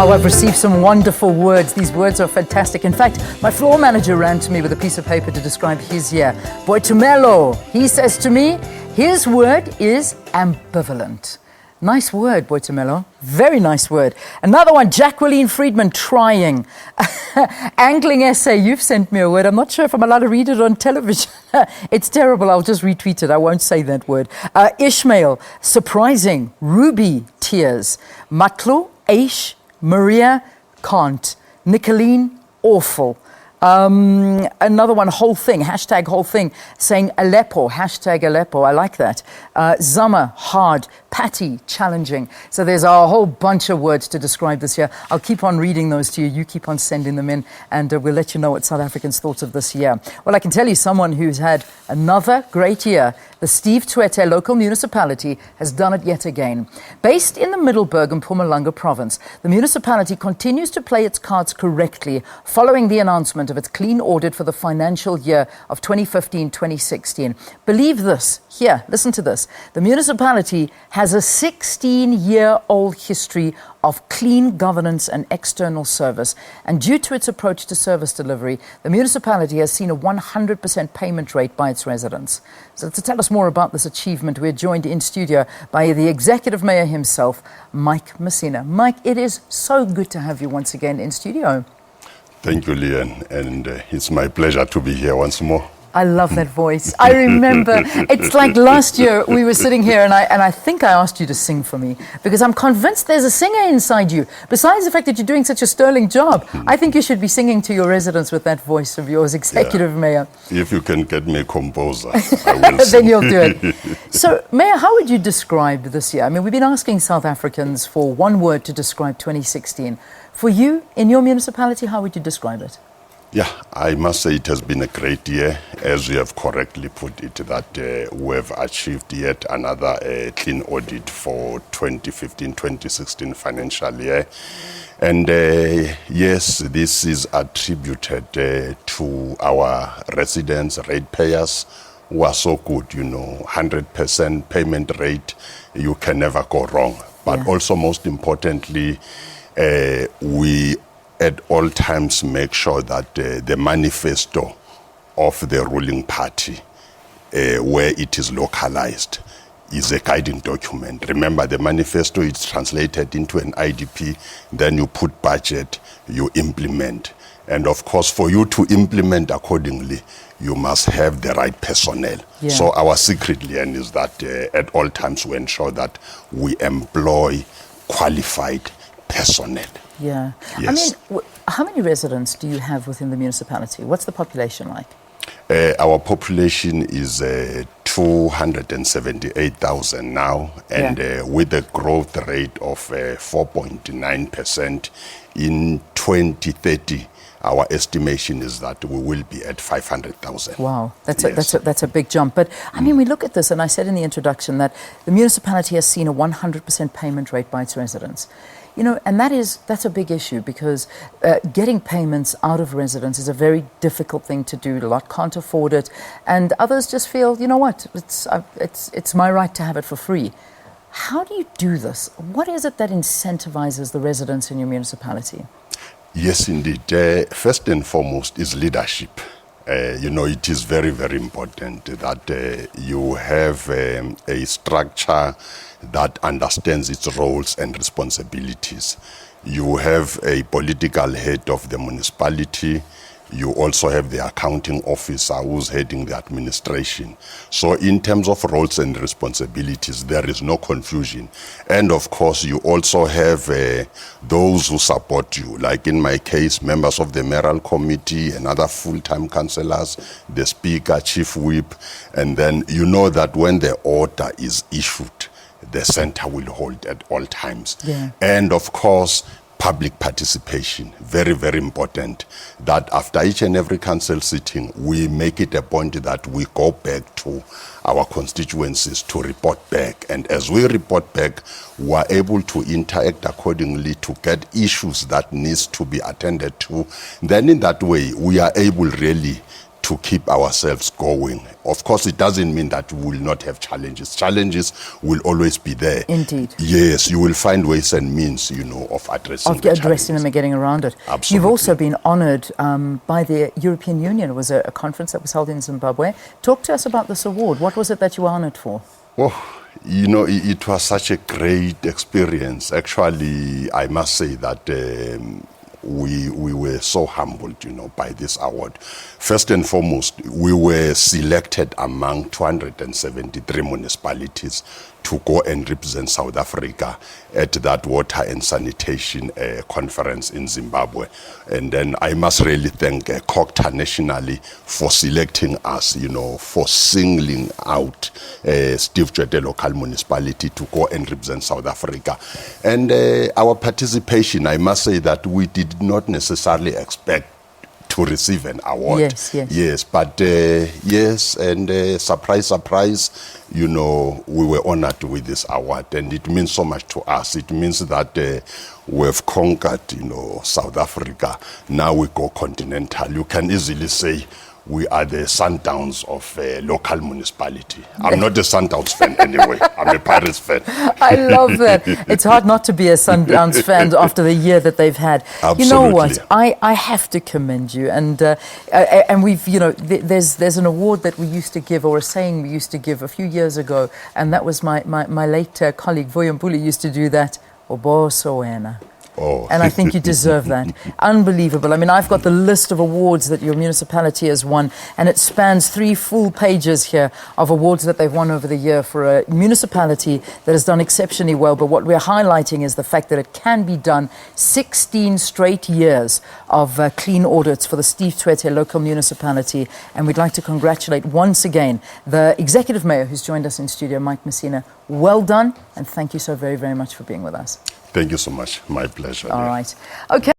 Oh, I've received some wonderful words. These words are fantastic. In fact, my floor manager ran to me with a piece of paper to describe his year. Boitumelo, he says to me, his word is ambivalent. Nice word, Boitumelo. Very nice word. Another one, Jacqueline Friedman, trying. Angling essay, you've sent me a word. I'm not sure if I'm allowed to read it on television. It's terrible. I'll just retweet it. I won't say that word. Ishmael, surprising. Ruby, tears. Matlu, Aish, Maria, can't. Nicoline, awful. Another one, whole thing, hashtag whole thing, saying Aleppo, hashtag Aleppo, I like that. Zama, hard. Patty, challenging. So there's a whole bunch of words to describe this year. I'll keep on reading those to you. You keep on sending them in, and we'll let you know what South Africans thought of this year. Well, I can tell you someone who's had another great year. The Steve Tshwete Local Municipality has done it yet again. Based in the Middelburg and Mpumalanga province, the municipality continues to play its cards correctly following the announcement of its clean audit for the financial year of 2015-2016. Believe this. Here, listen to this. The municipality has a 16-year-old history of clean governance and external service. And due to its approach to service delivery, the municipality has seen a 100% payment rate by its residents. So to tell us more about this achievement, we're joined in studio by the Executive Mayor himself, Mike Messina. Mike, it is so good to have you once again in studio. Thank you, Leon, and it's my pleasure to be here once more. I love that voice. I remember, it's like last year we were sitting here and I think I asked you to sing for me because I'm convinced there's a singer inside you. Besides the fact that you're doing such a sterling job, I think you should be singing to your residents with that voice of yours, Executive Mayor. If you can get me a composer, I will sing. Then you'll do it. So, Mayor, how would you describe this year? I mean, we've been asking South Africans for one word to describe 2016. For you, in your municipality, how would you describe it? Yeah, I must say it has been a great year, as you have correctly put it, that we have achieved yet another clean audit for 2015-2016 financial year. And yes, this is attributed to our residents, ratepayers, who are so good, 100% payment rate, you can never go wrong. But also, most importantly, we at all times make sure that the manifesto of the ruling party, where it is localized, is a guiding document. Remember, the manifesto is translated into an IDP, then you put budget, you implement. And of course, for you to implement accordingly, you must have the right personnel. Yeah. So our secret, Leon, is that at all times we ensure that we employ qualified personnel. Yeah. Yes. I mean, how many residents do you have within the municipality? What's the population like? Our population is 278,000 now, and with a growth rate of 4.9% in 2030. Our estimation is that we will be at 500,000. Wow, that's a big jump. But I mean, we look at this, and I said in the introduction that the municipality has seen a 100% payment rate by its residents. And that's a big issue because getting payments out of residents is a very difficult thing to do. A lot can't afford it, and others just feel, you know what, it's my right to have it for free. How do you do this? What is it that incentivizes the residents in your municipality? Yes, indeed. First and foremost is leadership. It is very, very important that you have a structure that understands its roles and responsibilities. You have a political head of the municipality. You also have the accounting officer who's heading the administration. So in terms of roles and responsibilities, there is no confusion. And of course, you also have those who support you, like in my case, members of the mayoral committee and other full-time councillors, the speaker, chief whip, and then you know that when the order is issued, the center will hold at all times. Yeah. And of course, public participation, very, very important, that after each and every council sitting, we make it a point that we go back to our constituencies to report back. And as we report back, we are able to interact accordingly to get issues that needs to be attended to. Then in that way, we are able really to keep ourselves going. Of course, it doesn't mean that we will not have challenges. Challenges will always be there. Indeed. Yes, you will find ways and means, of addressing them and getting around it. Absolutely. You've also been honoured by the European Union. It was a conference that was held in Zimbabwe. Talk to us about this award. What was it that you were honoured for? Well, it was such a great experience. Actually, I must say that we were so humbled, by this award. First and foremost, we were selected among 273 municipalities to go and represent South Africa at that water and sanitation conference in Zimbabwe. And then I must really thank COCTA nationally for selecting us, for singling out Steve Tshwete Local Municipality to go and represent South Africa. And our participation, I must say that we did not necessarily expect to receive an award. Yes. But yes, and surprise, surprise, we were honored with this award, and it means so much to us. It means that we've conquered, South Africa. Now we go continental. You can easily say we are the Sundowns of a local municipality. I'm not a Sundowns fan anyway. I'm a Pirates fan. I love that. It's hard not to be a Sundowns fan after the year that they've had. Absolutely. You know what? I have to commend you. And we've, there's an award that we used to give, or a saying we used to give a few years ago, and that was my late colleague, Voyambuli, used to do that. Oboso wena. Oh. And I think you deserve that. Unbelievable. I mean, I've got the list of awards that your municipality has won, and it spans 3 full pages here of awards that they've won over the year for a municipality that has done exceptionally well. But what we're highlighting is the fact that it can be done. 16 straight years of clean audits for the Steve Tshwete Local Municipality. And we'd like to congratulate once again the Executive Mayor who's joined us in studio, Mike Messina. Well done, and thank you so very, very much for being with us. Thank you so much. My pleasure. All right. Okay.